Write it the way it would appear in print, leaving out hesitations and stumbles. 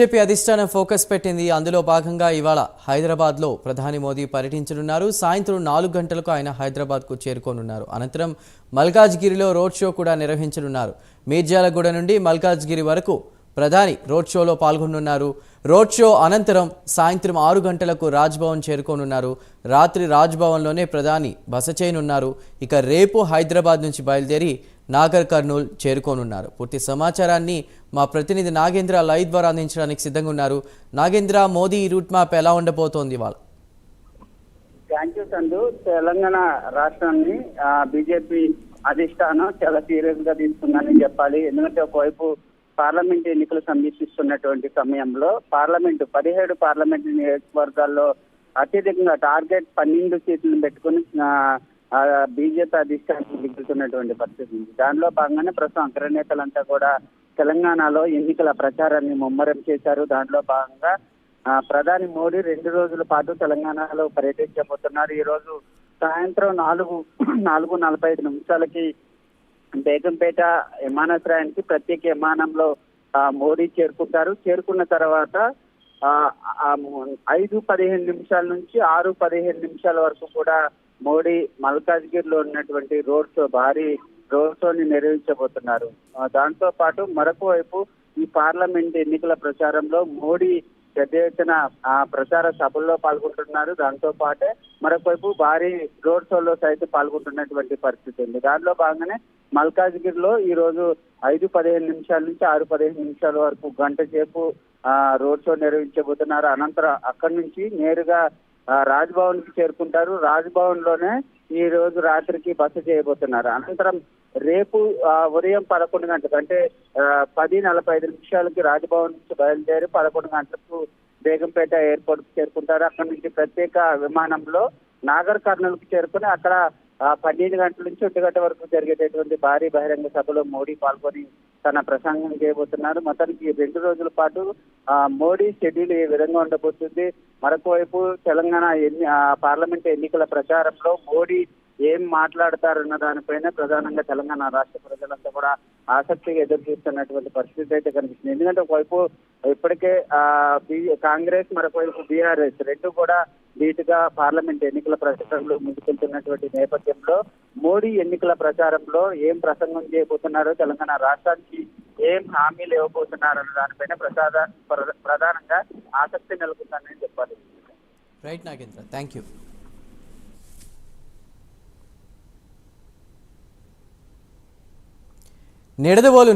BJP అధిష్టానం focus పెట్టింది. అందులో భాగంగా ఇవాళ హైదరాబాద్లో ప్రధాని మోదీ పర్యటించనున్నారు. సాయంత్రం 4 గంటలకు ఆయన హైదరాబాద్కు చేరుకోనున్నారు. అనంతరం మల్కాజ్గిరిలో రోడ్ షో కూడా నిర్వహించనున్నారు. మీర్జాలగూడ నుండి మల్కాజ్గిరి వరకు ప్రధాని రోడ్ షోలో పాల్గొనున్నారు. రోడ్ షో అనంతరం సాయంత్రం 6 గంటలకు రాజ్భవన్ చేరుకోనున్నారు. రాత్రి రాజ్భవన్లోనే ప్రధాని బస చేయనున్నారు. ఇక రేపు హైదరాబాద్ నుంచి బయలుదేరి నాగర్ కర్నూల్ చేరుకోనున్నారు. పూర్తి సమాచారాన్ని మా ప్రతినిధి నాగేంద్ర లైవ్ ద్వారా అందించడానికి సిద్ధంగా ఉన్నారు. నాగేంద్ర, మోదీ రూట్ మ్యాప్ ఎలా ఉండబోతోంది ఇవాళ? Thank you Sandhu. తెలంగాణ రాష్ట్రాన్ని బీజేపీ అధిష్టానం చాలా సీరియస్ గా తీసుకుందని చెప్పాలి. ఎందుకంటే ఒకవైపు పార్లమెంట్ ఎన్నికలు సమీపిస్తున్నటువంటి సమయంలో 17 పార్లమెంట్ నియోజకవర్గాల్లో అత్యధికంగా టార్గెట్ 12 సీట్లను పెట్టుకుని బీజేపీ అధిష్టానం దిగుతున్నటువంటి పరిస్థితి ఉంది. దానిలో భాగంగానే ప్రస్తుతం అగ్రనేతలంతా కూడా తెలంగాణలో ఎన్నికల ప్రచారాన్ని ముమ్మరం చేశారు. దాంట్లో భాగంగా ప్రధాని మోడీ 2 రోజుల పాటు తెలంగాణలో పర్యటించబోతున్నారు. ఈ రోజు సాయంత్రం 4:45 నిమిషాలకి బేగంపేట విమానాశ్రయానికి ప్రత్యేక విమానంలో మోడీ చేరుకుంటారు. చేరుకున్న తర్వాత 5:15 నిమిషాల నుంచి 6:15 నిమిషాల వరకు కూడా మోడీ మల్కాజ్గిరిలో ఉన్నటువంటి భారీ రోడ్ షోని నిర్వహించబోతున్నారు. దాంతో పాటు మరొక వైపు ఈ పార్లమెంట్ ఎన్నికల ప్రచారంలో మోడీ పెద్ద ఎత్తున ప్రచార సభల్లో పాల్గొంటున్నారు. దాంతో పాటే మరొకవైపు భారీ రోడ్ షోలో సైతం పాల్గొంటున్నటువంటి పరిస్థితి ఉంది. దానిలో భాగంగానే మల్కాజ్గిరిలో ఈ రోజు 5:15 నిమిషాల నుంచి 6:15 నిమిషాల వరకు గంట సేపు రోడ్ షో నిర్వహించబోతున్నారు. అనంతరం అక్కడి నుంచి నేరుగా రాజ్భవన్ కి చేరుకుంటారు. రాజ్భవన్ లోనే ఈ రోజు రాత్రికి బస చేయబోతున్నారు. అనంతరం రేపు ఉదయం 11 గంటలకు అంటే 10:45 నిమిషాలకి రాజ్భవన్ నుంచి బయలుదేరి 11 గంటలకు బేగంపేట ఎయిర్పోర్ట్ కు చేరుకుంటారు. అక్కడి నుంచి ప్రత్యేక విమానంలో నాగర్ కర్నూల్ కు చేరుకుని అక్కడ 12 గంటల నుంచి 1 గంట వరకు జరిగేటటువంటి భారీ బహిరంగ సభలో మోడీ పాల్గొని తన ప్రసంగం చేయబోతున్నారు. మొత్తానికి 2 రోజుల పాటు మోడీ షెడ్యూల్ ఏ విధంగా ఉండబోతుంది, మరొక వైపు తెలంగాణ పార్లమెంట్ ఎన్నికల ప్రచారంలో మోడీ ఏం మాట్లాడతారన్న దానిపైన ప్రధానంగా తెలంగాణ రాష్ట్ర ప్రజలంతా కూడా ఆసక్తిగా ఎదురు చూస్తున్నటువంటి పరిస్థితి అయితే కనిపిస్తుంది. ఎందుకంటే ఒకవైపు ఇప్పటికే కాంగ్రెస్, మరొకవైపు బీఆర్ఎస్ రెండు కూడా ధీటుగా పార్లమెంట్ ఎన్నికల ప్రచారంలో ముందుకెళ్తున్నటువంటి నేపథ్యంలో మోడీ ఎన్నికల ప్రచారంలో ఏం ప్రసంగం చేయబోతున్నారో, తెలంగాణ రాష్ట్రానికి ఏం హామీలు ఇవ్వబోతున్నారన్న దానిపైన ప్రధానంగా ఆసక్తి నెలకొందని చెప్పాలి. Right Nagendra, thank you. Nidadavolu